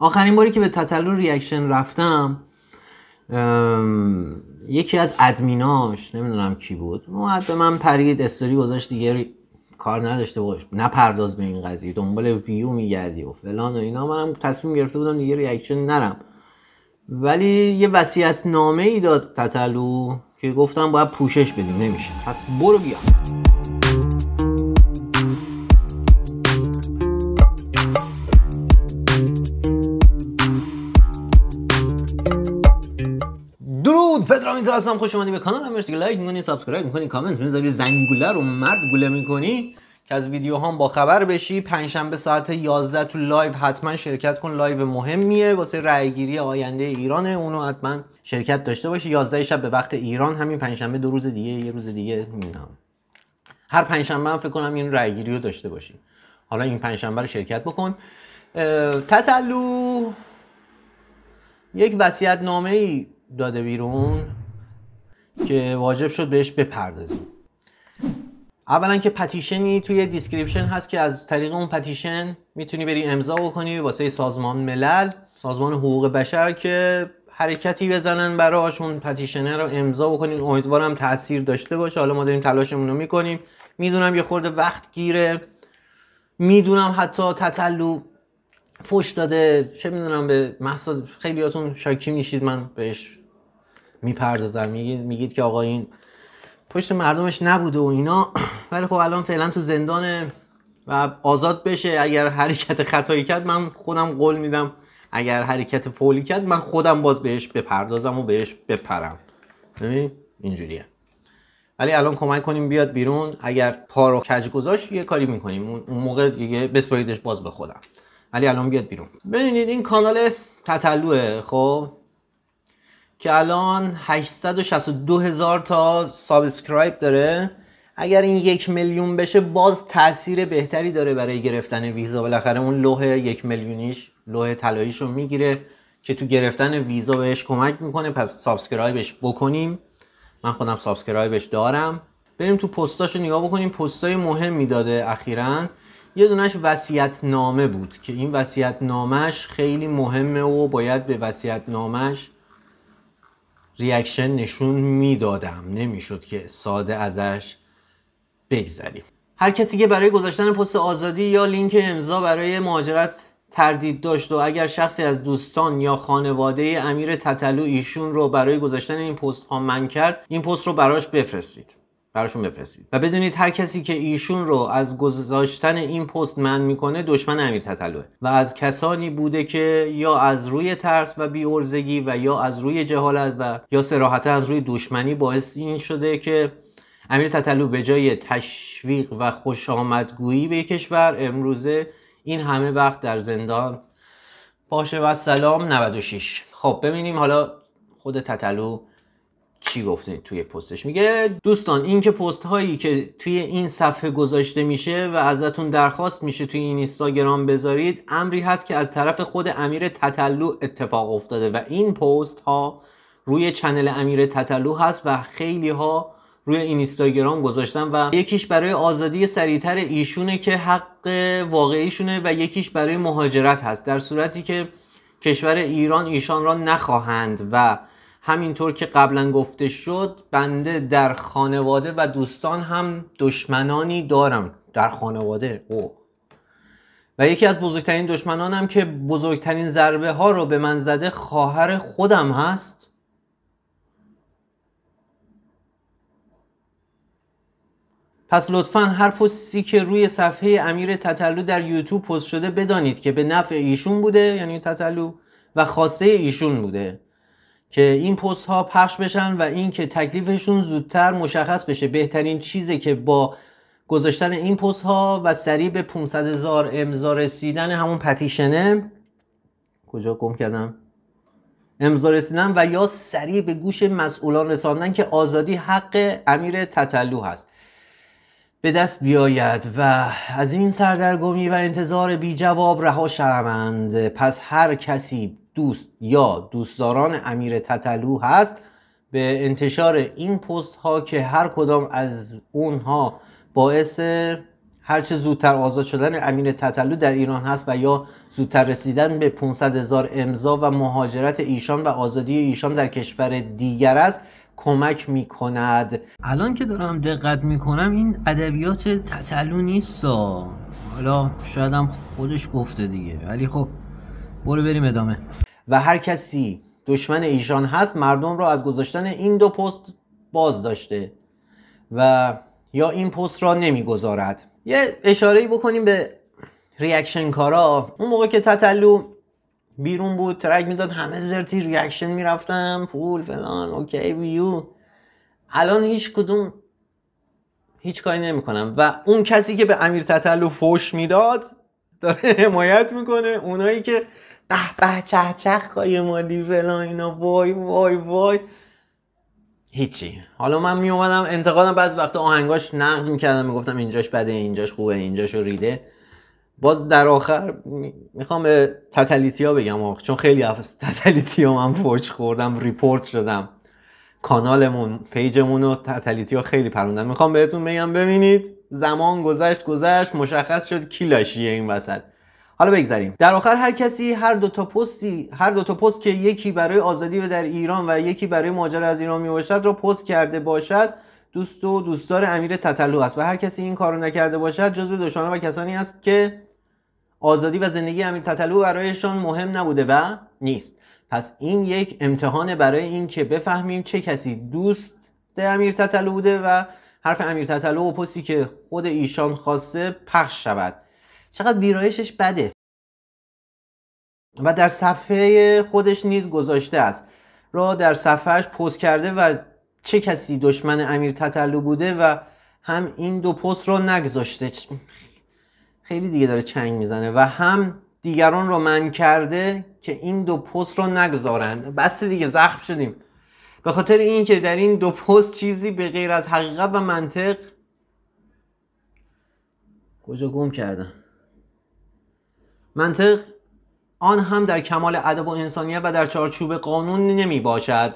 آخرین باری که به تتلو ریاکشن رفتم یکی از ادمیناش نمیدونم کی بود اومد به من پرید استوری گذاشت دیگه کار نداشته باش نپرداز به این قضیه دنبال ویو میگردی و فلان و اینا. منم تصمیم گرفته بودم دیگه ریاکشن نرم، ولی یه وصیت نامه ای داد تتلو که گفتم باید پوشش بدیم نمیشه، پس برو بیا. درود، پدرام هستم، خوش اومدی به کانالم. مرسی که لایک می‌کنی، سابسکرایب می‌کنی، کامنت می‌ذاری، زنگوله رو مرد گوله می‌کنی که از ویدیوهام با خبر بشی. پنجشنبه ساعت 11 تو لایو حتما شرکت کن، لایو مهمیه واسه رأی‌گیری آینده ایرانه، اونو حتما شرکت داشته باشی. 11 شب به وقت ایران، همین پنجشنبه، 2 روز دیگه، یه روز دیگه می‌بینم. هر پنجشنبه هم فکر کنم این رأی‌گیری رو داشته باشی. حالا این پنجشنبه رو شرکت بکن. تتلو یک وصیت‌نامه‌ای داده بیرون که واجب شد بهش بپردازیم. اولا که پتیشنی توی دیسکریپشن هست که از طریق اون پتیشن میتونی بری امضا بکنی واسه سازمان ملل، سازمان حقوق بشر، که حرکتی بزنن براشون، پتیشنه رو امضا بکنین. امیدوارم تاثیر داشته باشه. حالا ما داریم تلاشمون رو میکنیم. میدونم یه خورده وقت گیره، میدونم حتی تتلو فوش داده، چه میدونم، به محض خیلیاتون شاکی میشید من بهش میپردازم، میگید که آقا این پشت مردمش نبوده و اینا، ولی خب الان فعلا تو زندانه و آزاد بشه. اگر حرکت خطایی کرد من خودم قول میدم، اگر حرکت فولی کرد من خودم باز بهش بپردازم و بهش بپرم. ببین اینجوریه. ولی الان کمک کنیم بیاد بیرون. اگر پا رو کج گذاشت یه کاری میکنیم، اون موقع دیگه بسپاریدش باز به خودم. ولی الان بیاد بیرون. ببینید این کانال تتلوه، خب، که الان 862,000 تا سابسکرایب داره. اگر این 1 میلیون بشه باز تاثیر بهتری داره برای گرفتن ویزا. بالاخره اون لوح 1 میلیونیش، لوح طلاییش رو میگیره که تو گرفتن ویزا بهش کمک میکنه. پس سابسکرایبش بکنیم. من خودم سابسکرایبش دارم. بریم تو پستاشو نگاه بکنیم. پستای مهمی داده اخیراً. یه دونش وصیت نامه بود که این وصیت نامش خیلی مهمه و باید به وصیت نامش ریاکشن نشون میدادم، نمیشد که ساده ازش بگذریم. هر کسی که برای گذاشتن پست آزادی یا لینک امضا برای مهاجرت تردید داشت و اگر شخصی از دوستان یا خانواده امیر تتلو ایشون رو برای گذاشتن این پست ها منع کرد، این پست رو براشون بفرستید و بدونید هر کسی که ایشون رو از گذاشتن این پست منع میکنه دشمن امیر تتلوه و از کسانی بوده که یا از روی ترس و بی‌عرضگی و یا از روی جهالت و یا صراحتا از روی دشمنی باعث این شده که امیر تتلو به جای تشویق و خوش آمدگویی به کشور امروزه این همه وقت در زندان باشه. و سلام 96. خب ببینیم حالا خود تتلو چی گفته توی پستش. میگه دوستان، این که پست هایی که توی این صفحه گذاشته میشه و ازتون درخواست میشه توی این اینستاگرام بذارید، امری هست که از طرف خود امیر تتلو اتفاق افتاده و این پست ها روی چنل امیر تتلو هست و خیلی ها روی اینستاگرام گذاشتن و یکیش برای آزادی سریعتر ایشونه که حق واقعیشونه و یکیش برای مهاجرت هست، در صورتی که کشور ایران ایشان را نخواهند و همینطور که قبلا گفته شد بنده در خانواده و دوستان هم دشمنانی دارم. در خانواده و یکی از بزرگترین دشمنانم که بزرگترین ضربه ها رو به من زده خواهر خودم هست. پس لطفاً هر پستی که روی صفحه امیر تتلو در یوتیوب پست شده بدانید که به نفع ایشون بوده، یعنی تتلو، و خواسته ایشون بوده که این پست ها پخش بشن و این که تکلیفشون زودتر مشخص بشه. بهترین چیزه که با گذاشتن این پست ها و سریع به 500,000 امضا رسیدن، همون پتیشنه، کجا گم کردم، امضا رسیدن و یا سریع به گوش مسئولان رساندن که آزادی حق امیر تتلو هست، به دست بیاید و از این سردرگمی و انتظار بی جواب رها شوند. پس هر کسی دوست یا دوستداران امیر تتلو هست به انتشار این پست ها که هر کدام از اونها باعث هرچه زودتر آزاد شدن امیر تتلو در ایران هست و یا زودتر رسیدن به 500,000 امضا و مهاجرت ایشان و آزادی ایشان در کشور دیگر است کمک میکند. الان که دارم دقت میکنم این ادبیات تتلو نیست، حالا شاید هم خودش گفته دیگه، ولی خب برو بریم ادامه. و هر کسی دشمن ایشان هست مردم را از گذاشتن این دو پست باز داشته و یا این پست را نمیگذارد. یه اشاره‌ای بکنیم به ریاکشن کارا. اون موقع که تتلو بیرون بود ترک میداد همه زرتی ریاکشن میرفتن، پول فلان اوکی ویو. الان هیچ کدوم هیچ کاری نمیکنم و اون کسی که به امیر تتلو فوش میداد داره حمایت میکنه. اونایی که به به چه چه خواهی مالی فلان اینا وای وای وای هیچی. حالا من می اومدم انتقادم بعضی وقتا آهنگاش نقد میکردم، میگفتم اینجاش بده اینجاش خوبه اینجاشو ریده. باز در آخر میخوام به تتلیتیا بگم چون خیلی از تتلیتیا من فوش خوردم، ریپورت شدم، کانالمون پیجمون رو تتلیتیا خیلی پروندن. میخوام بهتون بگم ببینید زمان گذشت مشخص شد کی لاشیه این وسط. حالا بگذاریم. در آخر هر کسی هر دو تا پست که یکی برای آزادی و در ایران و یکی برای مهاجرت از ایران میباشد را پست کرده باشد دوست و دوستدار امیر تتلو است و هر کسی این کارو نکرده باشد جزو دشمنان و کسانی است که آزادی و زندگی امیر تتلو برایشان مهم نبوده و نیست. پس این یک امتحان برای این که بفهمیم چه کسی دوست امیر تتلو بوده و حرف امیر تتلو و پستی که خود ایشان خواسته پخش شود. چقدر ویرایشش بده و در صفحه خودش نیز گذاشته است را در صفحهش پست کرده و چه کسی دشمن امیر تتلو بوده و هم این دو پست رو نگذاشته. خیلی دیگه داره چنگ میزنه و هم دیگران رو منع کرده که این دو پست رو نگذارند. بس دیگه زخم شدیم به خاطر این که در این دو پست چیزی به غیر از حقیقت و منطق کجا گم کردم. منطق آن هم در کمال ادب و انسانیت و در چارچوب قانون نمی باشد.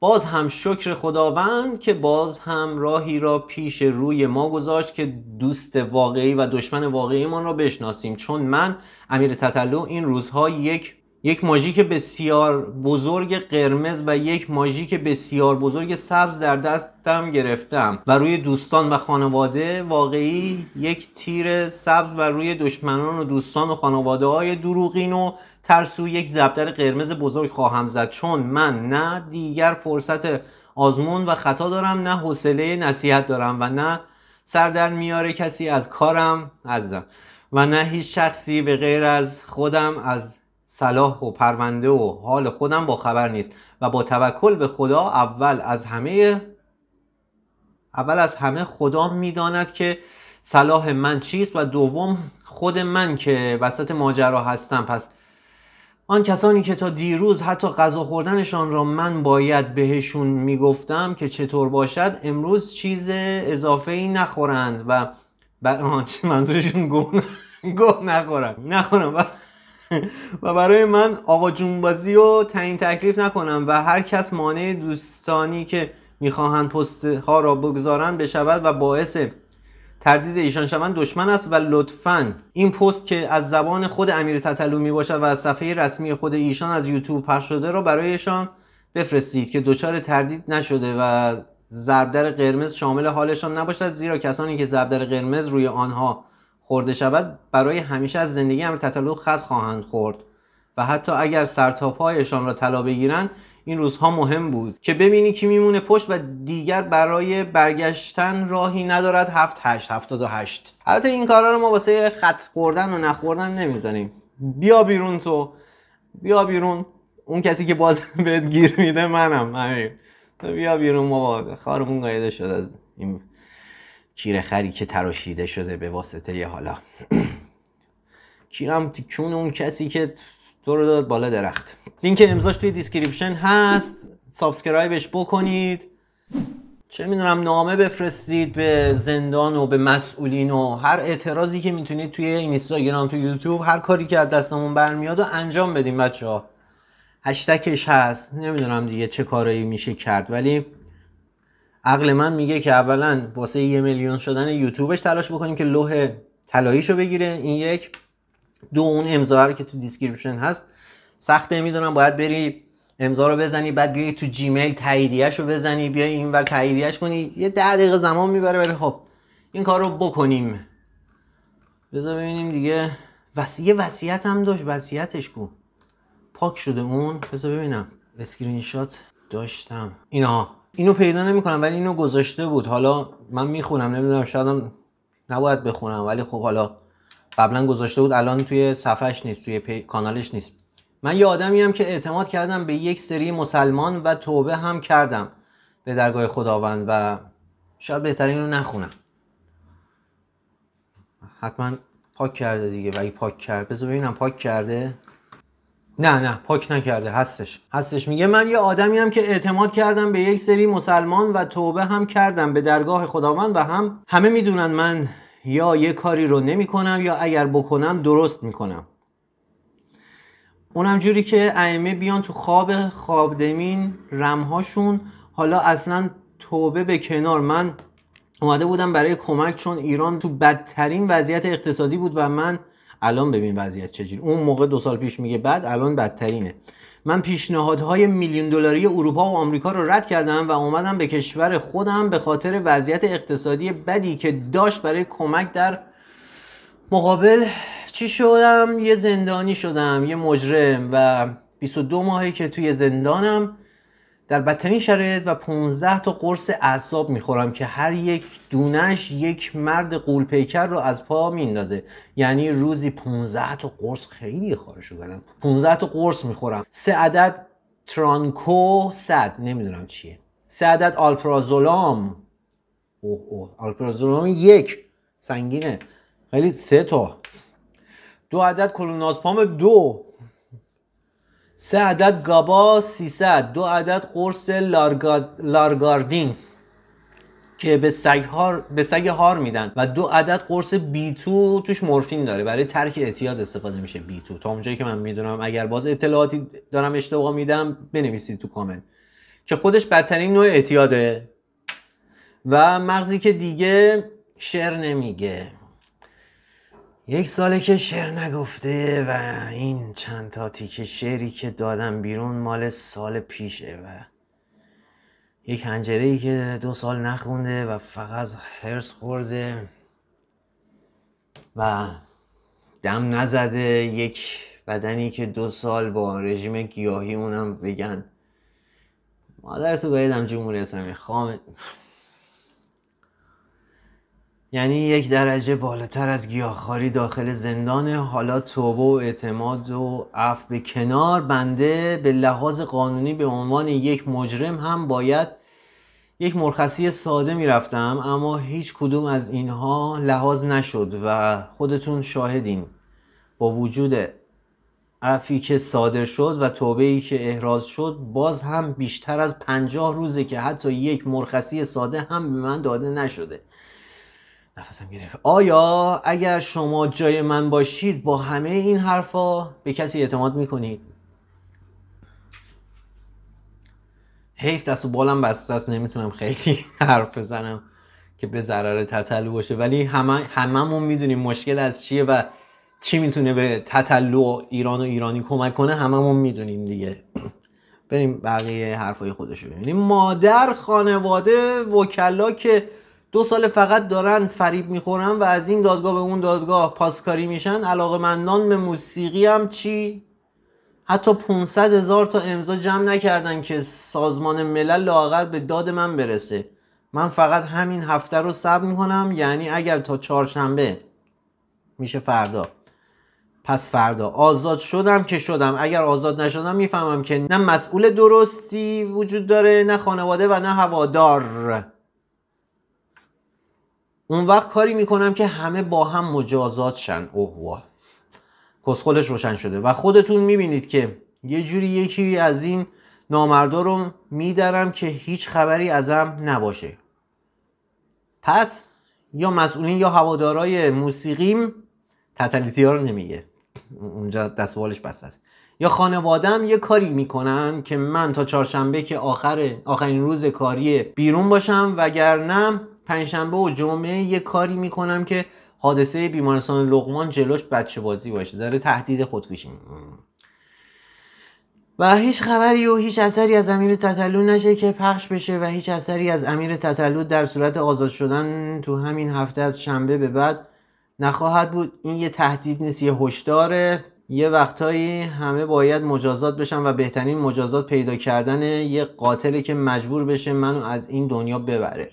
باز هم شکر خداوند که باز هم راهی را پیش روی ما گذاشت که دوست واقعی و دشمن واقعی من را بشناسیم. چون من امیر تتلو این روزها یک ماژیک بسیار بزرگ قرمز و یک ماژیک بسیار بزرگ سبز در دستم گرفتم و روی دوستان و خانواده واقعی یک تیر سبز و روی دشمنان و دوستان و خانواده های دروغین و ترسو یک زبدر قرمز بزرگ خواهم زد. چون من نه دیگر فرصت آزمون و خطا دارم، نه حوصله نصیحت دارم و نه سر در میاره کسی از کارم عزیزم و نه هیچ شخصی به غیر از خودم از صلاح و پرونده و حال خودم با خبر نیست و با توکل به خدا اول از همه خدا میداند که صلاح من چیست و دوم خود من که وسط ماجرا هستم. پس آن کسانی که تا دیروز حتی غذا خوردنشان را من باید بهشون میگفتم که چطور باشد امروز چیز اضافه‌ای نخورند و منظورشون گوه نخورن و برای من آقا جونبازی و تعیین تکلیف نکنم و هر کس مانع دوستانی که میخواهند پست ها را بگذارند بشود و باعث تردید ایشان شوند دشمن است و لطفاً این پست که از زبان خود امیر تتلو می باشد و از صفحه رسمی خود ایشان از یوتیوب پخش شده را برایشان بفرستید که دچار تردید نشده و زبدر قرمز شامل حالشان نباشد، زیرا کسانی که زبدر قرمز روی آنها خورده شود برای همیشه از زندگی امیر تتلو خط خواهند خورد و حتی اگر سرتاپایشان را طلا بگیرند این روزها مهم بود که ببینی کی میمونه پشت و دیگر برای برگشتن راهی ندارد. 78 البته این کارا رو ما واسه خط خوردن و نخوردن نمیزنیم. بیا بیرون، بیا بیرون. اون کسی که باز بهت گیر میده منم. امیر تو بیا بیرون، ما خارمون قایده شد از این کیره خری که تراشیده شده به واسطه حالا کیرم تکون اون کسی که تو رو داد بالا درخت. لینک امضاش توی دیسکریپشن هست، سابسکرایبش بکنید، چه میدونم نامه بفرستید به زندان و به مسئولین و هر اعتراضی که میتونید توی اینستاگرام، توی یوتیوب، هر کاری که از دستمون برمیاد و انجام بدیم بچه‌ها. هشتگش هست، نمیدونم دیگه چه کارایی میشه کرد، ولی عقل من میگه که اولا واسه 1 میلیون شدن یوتیوبش تلاش بکنیم که لوح طلاییشو بگیره. این یک. دو، اون امضا رو که تو دیسکریپشن هست سخته، میدونم باید بری امضا رو بزنی، بعد بیای تو جیمیل تاییدیه‌شو بزنی، بیای اینور تاییدیه‌اش کنی، یه 10 دقیقه زمان میبره. ولی خب این کار رو بکنیم. بذار ببینیم دیگه. یه وصیت هم داشت، وصیتش کو پاک شده اون. بذار ببینم اسکرین شات داشتم، اینو پیدا نمی‌کنم ولی اینو گذاشته بود. حالا من میخونم، نمیدونم شایدم نباید بخونم ولی خب حالا قبلا گذاشته بود، الان توی صفحش نیست، توی کانالش نیست. من یه آدمیم که اعتماد کردم به یک سری مسلمان و توبه هم کردم به درگاه خداوند و شاید بهتره اینو نخونم. حتما پاک کرده دیگه. و اگه پاک کرد بذار ببینم پاک کرده. نه پاک نکرده، هستش. میگه من یه آدمیم که اعتماد کردم به یک سری مسلمان و توبه هم کردم به درگاه خداوند و همه میدونن من یا یه کاری رو نمی کنم یا اگر بکنم درست میکنم. اونم جوری که ائمه بیان تو خوابدمین رمهاشون. حالا اصلا توبه به کنار، من اومده بودم برای کمک چون ایران تو بدترین وضعیت اقتصادی بود و من الان ببین وضعیت چجوری. اون موقع 2 سال پیش میگه بعد، الان بدترینه. من پیشنهادهای میلیون دلاری اروپا و آمریکا رو رد کردم و اومدم به کشور خودم به خاطر وضعیت اقتصادی بدی که داشت برای کمک. در مقابل چی شدم؟ یه زندانی شدم، یه مجرم و 22 ماهی که توی زندانم در بدترین شرایط و 15 تا قرص اعصاب میخورم که هر یک دونش یک مرد غول‌پیکر رو از پا میندازه. یعنی روزی 15 تا قرص، خیلی خارشو کردم، 15 تا قرص میخورم. 3 عدد ترانکو 100 نمیدونم چیه، 3 عدد آلپرازولام، آلپرازولام 1 سنگینه خیلی، 3 تا، 2 عدد کلونازپام 2، 3 عدد گابا 300، 2 عدد قرص لارگاردین که به سگ هار میدن و 2 عدد قرص B2 توش مورفین داره، برای ترک اعتیاد استفاده میشه B2 تا اونجایی که من میدونم. اگر باز اطلاعاتی دارم اشتباه میدم بنویسید تو کامنت. که خودش بدترین نوع اعتیاده و مغزی که دیگه شعر نمیگه. 1 ساله که شعر نگفته و این چند تا تیکه شعری که دادم بیرون مال سال پیشه و یک حنجره‌ای که 2 سال نخونده و فقط هرس خورده و دم نزده. یک بدنی که 2 سال با رژیم گیاهی اونم بگن مادرتو گاهیدم جمهوری اسلامی خامه. یعنی 1 درجه بالاتر از گیاهخواری داخل زندانه. حالا توبه و اعتماد و عفو به کنار، بنده به لحاظ قانونی به عنوان یک مجرم هم باید یک مرخصی ساده میرفتم، اما هیچ کدوم از اینها لحاظ نشد و خودتون شاهدین. با وجود عفوی که صادر شد و توبه‌ای که احراز شد، باز هم بیشتر از 50 روزه که حتی یک مرخصی ساده هم به من داده نشده. نفسم گرفت. آیا اگر شما جای من باشید با همه این حرفا به کسی اعتماد میکنید؟ حیف دست و بالم بسته است، نمیتونم خیلی حرف بزنم که به ضرر تتلو باشه، ولی هممون میدونیم مشکل از چیه و چی میتونه به تتلو ایران و ایرانی کمک کنه. هممون میدونیم دیگه. بریم بقیه حرفای خودشو ببینیم. مادر، خانواده، وکلا که 2 سال فقط دارن فریب میخورن و از این دادگاه به اون دادگاه پاسکاری میشن. علاقه‌مندان به موسیقی هم چی؟ حتی 500,000 تا امضا جمع نکردن که سازمان ملل لااقل به داد من برسه. من فقط همین هفته رو صبر میکنم. یعنی اگر تا 4شنبه میشه فردا، پس فردا آزاد شدم که شدم. اگر آزاد نشدم میفهمم که نه مسئول درستی وجود داره، نه خانواده و نه هوادار. اون وقت کاری میکنم که همه با هم مجازات شن. اوه کسخلش روشن شده و خودتون میبینید که یه جوری یکی از این نامردا رو میدرم که هیچ خبری ازم نباشه. پس یا مسئولین یا هوادارای موسیقیم، تتلیتی ها رو نمیگه، اونجا دستوالش بسته است، یا خانواده‌ام یه کاری میکنن که من تا چهارشنبه که آخرین روز کاری بیرون باشم، وگرنه پنجشنبه و جمعه یه کاری میکنم که حادثه بیمارستان لقمان جلوش بچه بازی باشه، داره تهدید خودکشی و هیچ خبری و هیچ اثری از امیر تتلو نشه که پخش بشه و هیچ اثری از امیر تتلو در صورت آزاد شدن تو همین هفته از شنبه به بعد نخواهد بود. این یه تهدید نیست، یه هشداره. یه وقتایی همه باید مجازات بشن و بهترین مجازات پیدا کردن یه قاتله که مجبور بشه منو از این دنیا ببره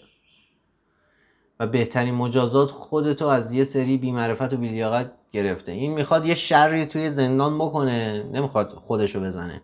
و بهترین مجازات خودتو از یه سری بی‌معرفت و بی‌لیاقت گرفته. این میخواد یه شری توی زندان بکنه، نمیخواد خودشو بزنه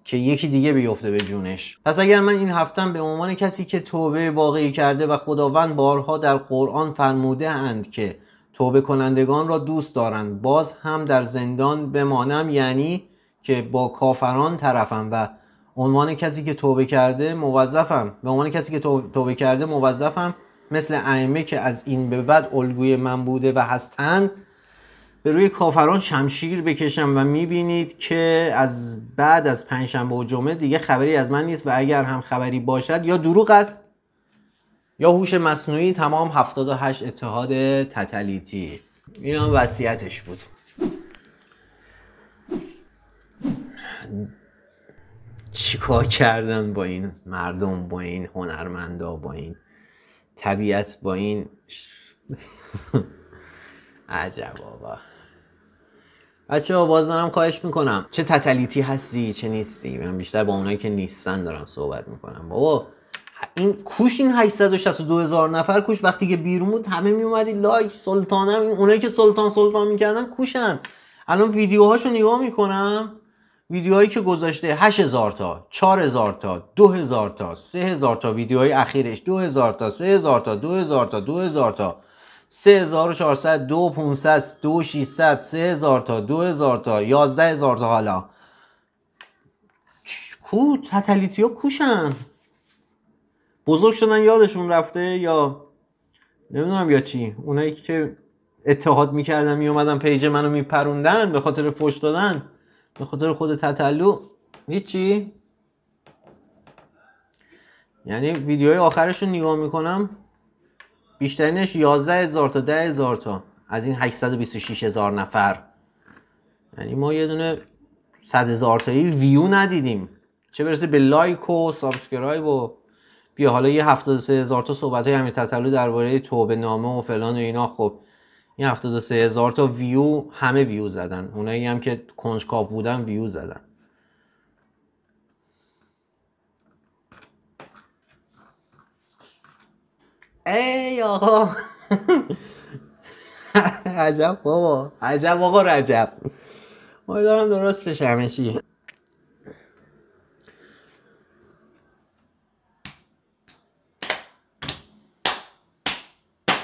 که یکی دیگه بیفته به جونش. پس اگر من این هفتم به عنوان کسی که توبه واقعی کرده و خداوند بارها در قرآن فرموده اند که توبه کنندگان را دوست دارند، باز هم در زندان بمانم، یعنی که با کافران طرفم و عنوان کسی که توبه کرده موظفم، به عنوان کسی که توبه کرده موظفم مثل ائمه که از این به بعد الگوی من بوده و هستند به روی کافران شمشیر بکشم. و میبینید که از بعد از پنجشنبه و جمعه دیگه خبری از من نیست و اگر هم خبری باشد یا دروغ است یا هوش مصنوعی. تمام 78 اتحاد تتلیتی. این هم وصیتش بود. چیکار کردن با این مردم، با این هنرمندا، با این طبیعت، با این عجب بابا. بچه‌ها باز دارم خواهش میکنم، چه تتلیتی هستی چه نیستی، من بیشتر با اونایی که نیستن دارم صحبت میکنم. بابا این کوش، این 862,000 نفر کوش وقتی که بیرون بود همه میومدی لایک سلطانم، این اونایی که سلطان میکردن کوشن. الان ویدیوهاشو نگاه میکنم، ویدیوهایی که گذاشته 8000 تا 4000 تا 2000 تا 3000 تا، ویدیوهای اخیرش 2000 تا 3000 تا 2000 تا 2000 تا 3400 2500 2600 3000 تا 2000 تا 11000 تا. حالا کو تتلیتیا کوشن، بزرگ شدن یادشون رفته یا نمیدونم یا چی. اونایی که اتحاد میکردن میومدن پیج منو میپروندن به خاطر فوش دادن، به خاطر خود تتلو هیچی. یعنی ویدیوهای آخرش رو نگاه میکنم بیشترینش 11000 تا 10000 تا از این 826,000 نفر. یعنی ما یه دونه 100,000 تایی ویو ندیدیم، چه برسه به لایک و سابسکرایب. و بیا حالا یه 73,000 تا صحبت های امیر تتلو درباره توبه نامه و فلان و اینا. خب این 73,000 تا ویو همه ویو زدن، اونایی هم که کنجکاو بودن ویو زدن. ای آقا عجب بابا، عجب آقا رجب. امیدوارم درست بشه همه چی.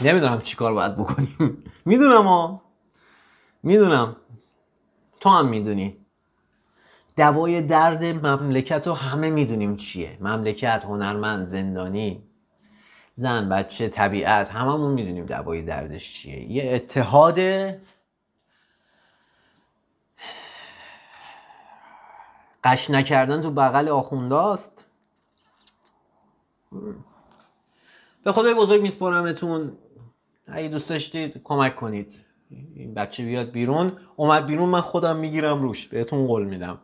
نمیدونم چی کار باید بکنیم. میدونم تو هم میدونی. دوای درد مملکت رو همه میدونیم چیه. مملکت، هنرمند، زندانی، زن، بچه، طبیعت، هممون میدونیم دوای دردش چیه. یه اتحاد قش نکردن تو بغل آخونداست. به خدای بزرگ میسپارمتون، اگه دوست داشتید کمک کنید این بچه بیاد بیرون. اومد بیرون من خودم میگیرم روش، بهتون قول میدم.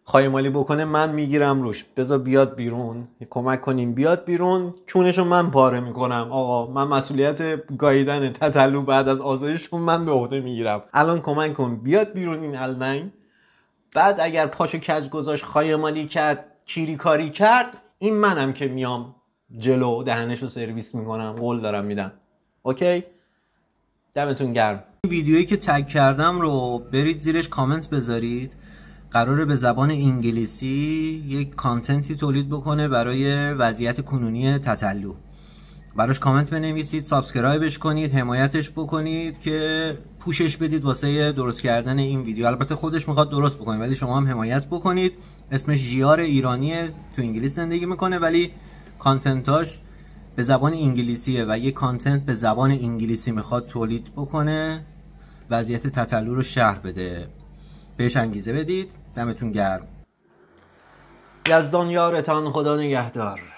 خواهی مالی بکنه من میگیرم روش. بذار بیاد بیرون، کمک کنیم بیاد بیرون، کونشو من پاره میکنم. آقا من مسئولیت گاییدن تتلو بعد از آزادیشون من به عهده میگیرم. الان کمک کن بیاد بیرون این النگ. بعد اگر پاشو کج گذاشت، خواهی مالی کرد، کیری کاری کرد، این منم که میام جلو دهنشو سرویس میکنم. قول دارم میدم. اوکی؟ دمتون گرم. ویدیویی که تگ کردم رو برید زیرش کامنت بذارید. قراره به زبان انگلیسی یک کانتنتی تولید بکنه برای وضعیت کنونی تتلو. براش کامنت بنویسید، سابسکرایبش کنید، حمایتش بکنید که پوشش بدید واسه درست کردن این ویدیو. البته خودش میخواد درست بکنه ولی شما هم حمایت بکنید. اسمش ژیار ایرانیه، تو انگلیس زندگی میکنه ولی کانتنتاش به زبان انگلیسیه و یک کانتنت به زبان انگلیسی میخواد تولید بکنه، وضعیت تتلو رو شرح بده. بهش انگیزه بدید. دمتون گرم. یزدان یارتان، خدا نگهدار.